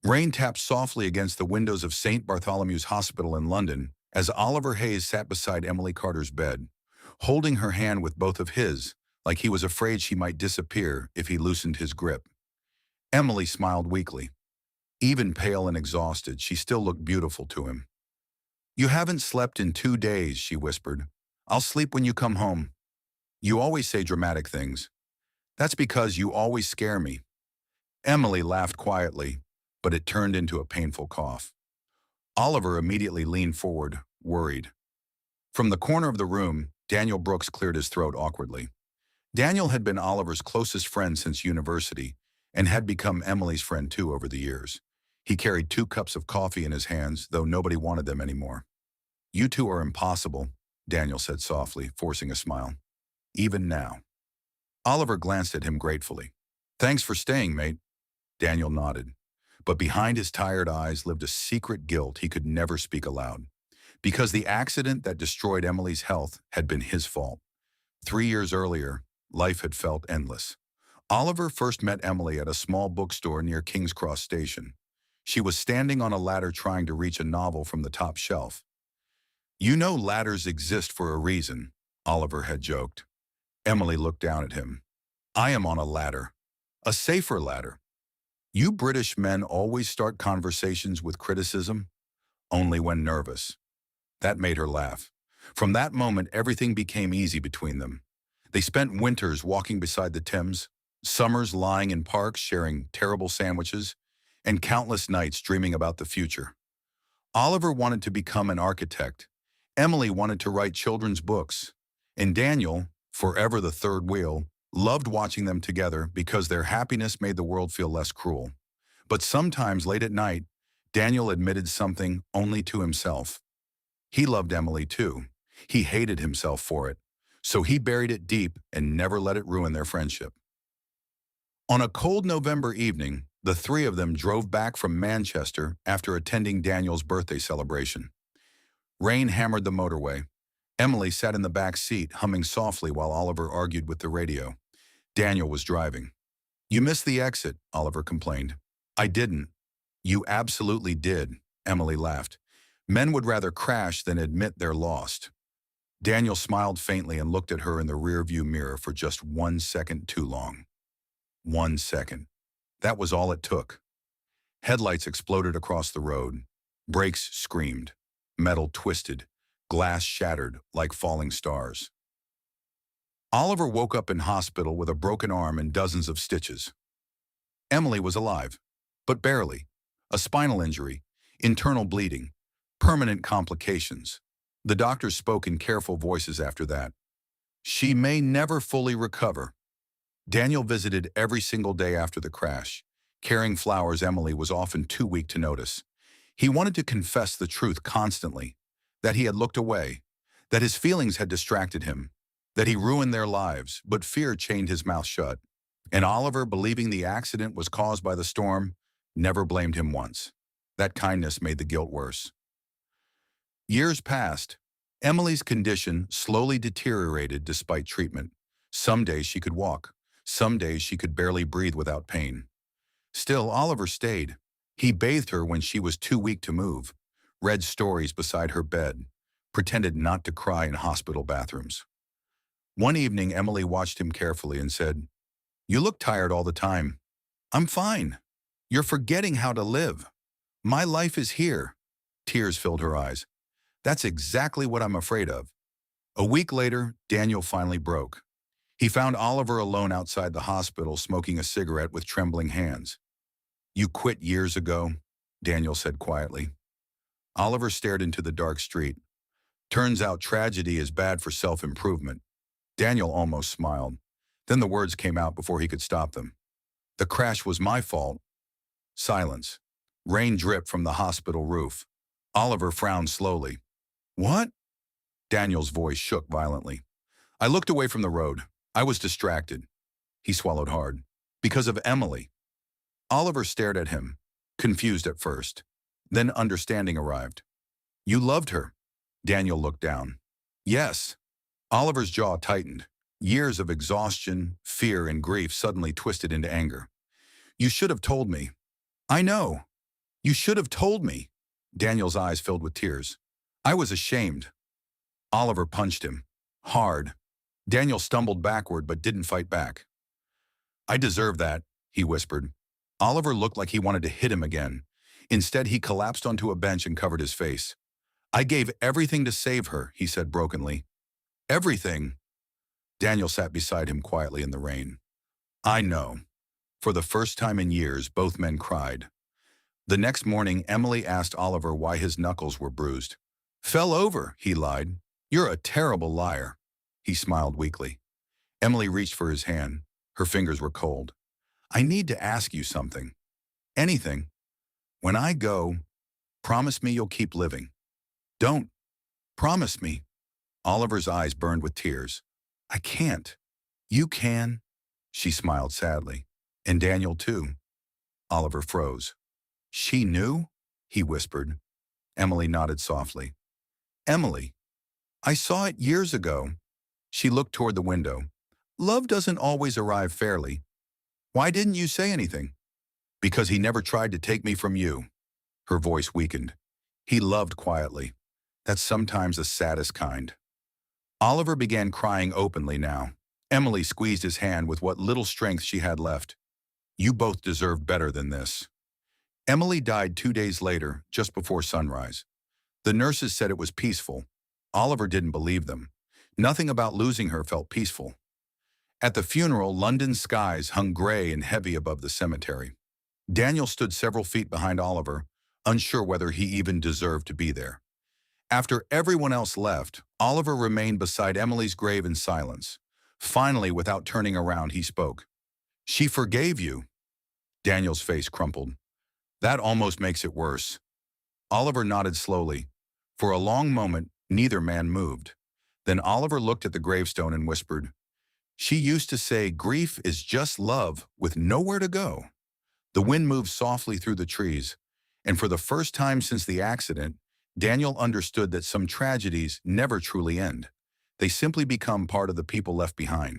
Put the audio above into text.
Rain tapped softly against the windows of St. Bartholomew's Hospital in London as Oliver Hayes sat beside Emily Carter's bed, holding her hand with both of his, like he was afraid she might disappear if he loosened his grip. Emily smiled weakly. Even pale and exhausted, she still looked beautiful to him. "You haven't slept in 2 days," she whispered. "I'll sleep when you come home." "You always say dramatic things." "That's because you always scare me." Emily laughed quietly, but it turned into a painful cough. Oliver immediately leaned forward, worried. From the corner of the room, Daniel Brooks cleared his throat awkwardly. Daniel had been Oliver's closest friend since university and had become Emily's friend too over the years. He carried 2 cups of coffee in his hands, though nobody wanted them anymore. "You two are impossible," Daniel said softly, forcing a smile. "Even now." Oliver glanced at him gratefully. "Thanks for staying, mate." Daniel nodded. But behind his tired eyes lived a secret guilt he could never speak aloud. Because the accident that destroyed Emily's health had been his fault. 3 years earlier, life had felt endless. Oliver first met Emily at a small bookstore near King's Cross Station. She was standing on a ladder trying to reach a novel from the top shelf. "You know ladders exist for a reason," Oliver had joked. Emily looked down at him. "I am on a ladder. A safer ladder." "You British men always start conversations with criticism?" "Only when nervous." That made her laugh. From that moment, everything became easy between them. They spent winters walking beside the Thames, summers lying in parks sharing terrible sandwiches, and countless nights dreaming about the future. Oliver wanted to become an architect. Emily wanted to write children's books. And Daniel, forever the third wheel, loved watching them together because their happiness made the world feel less cruel. But sometimes late at night, Daniel admitted something only to himself. He loved Emily too. He hated himself for it. So he buried it deep and never let it ruin their friendship. On a cold November evening, the three of them drove back from Manchester after attending Daniel's birthday celebration. Rain hammered the motorway. Emily sat in the back seat, humming softly while Oliver argued with the radio. Daniel was driving. "You missed the exit," Oliver complained. "I didn't." "You absolutely did," Emily laughed. "Men would rather crash than admit they're lost." Daniel smiled faintly and looked at her in the rearview mirror for just 1 second too long. 1 second. That was all it took. Headlights exploded across the road. Brakes screamed. Metal twisted. Glass shattered like falling stars. Oliver woke up in hospital with a broken arm and dozens of stitches. Emily was alive, but barely. A spinal injury, internal bleeding, permanent complications. The doctors spoke in careful voices after that. "She may never fully recover." Daniel visited every single day after the crash. Carrying flowers, Emily was often too weak to notice. He wanted to confess the truth constantly, that he had looked away, that his feelings had distracted him, that he ruined their lives, but fear chained his mouth shut. And Oliver, believing the accident was caused by the storm, never blamed him once. That kindness made the guilt worse. Years passed. Emily's condition slowly deteriorated despite treatment. Some days she could walk. Some days she could barely breathe without pain. Still, Oliver stayed. He bathed her when she was too weak to move, read stories beside her bed, pretended not to cry in hospital bathrooms. One evening, Emily watched him carefully and said, "You look tired all the time." "I'm fine." "You're forgetting how to live." "My life is here." Tears filled her eyes. "That's exactly what I'm afraid of." A week later, Daniel finally broke. He found Oliver alone outside the hospital smoking a cigarette with trembling hands. "You quit years ago," Daniel said quietly. Oliver stared into the dark street. "Turns out tragedy is bad for self-improvement." Daniel almost smiled. Then the words came out before he could stop them. "The crash was my fault." Silence. Rain dripped from the hospital roof. Oliver frowned slowly. "What?" Daniel's voice shook violently. "I looked away from the road. I was distracted." He swallowed hard. "Because of Emily." Oliver stared at him, confused at first. Then understanding arrived. "You loved her." Daniel looked down. "Yes." Oliver's jaw tightened. Years of exhaustion, fear, and grief suddenly twisted into anger. "You should have told me." "I know." You should have told me. Daniel's eyes filled with tears. I was ashamed. Oliver punched him. Hard. Daniel stumbled backward but didn't fight back. I deserve that, he whispered. Oliver looked like he wanted to hit him again. Instead, he collapsed onto a bench and covered his face. I gave everything to save her, he said brokenly. Everything. Daniel sat beside him quietly in the rain. I know. For the first time in years, both men cried. The next morning, Emily asked Oliver why his knuckles were bruised. Fell over, he lied. You're a terrible liar. He smiled weakly. Emily reached for his hand. Her fingers were cold. I need to ask you something. Anything. When I go, promise me you'll keep living. Don't. Promise me. Oliver's eyes burned with tears. I can't. You can. She smiled sadly. And Daniel too. Oliver froze. She knew? He whispered. Emily nodded softly. Emily. I saw it years ago. She looked toward the window. Love doesn't always arrive fairly. Why didn't you say anything? Because he never tried to take me from you. Her voice weakened. He loved quietly. That's sometimes the saddest kind. Oliver began crying openly now. Emily squeezed his hand with what little strength she had left. You both deserve better than this. Emily died 2 days later, just before sunrise. The nurses said it was peaceful. Oliver didn't believe them. Nothing about losing her felt peaceful. At the funeral, London's skies hung gray and heavy above the cemetery. Daniel stood several feet behind Oliver, unsure whether he even deserved to be there. After everyone else left, Oliver remained beside Emily's grave in silence. Finally, without turning around, he spoke. She forgave you. Daniel's face crumpled. That almost makes it worse. Oliver nodded slowly. For a long moment, neither man moved. Then Oliver looked at the gravestone and whispered, She used to say grief is just love with nowhere to go. The wind moved softly through the trees, and for the first time since the accident, Daniel understood that some tragedies never truly end. They simply become part of the people left behind.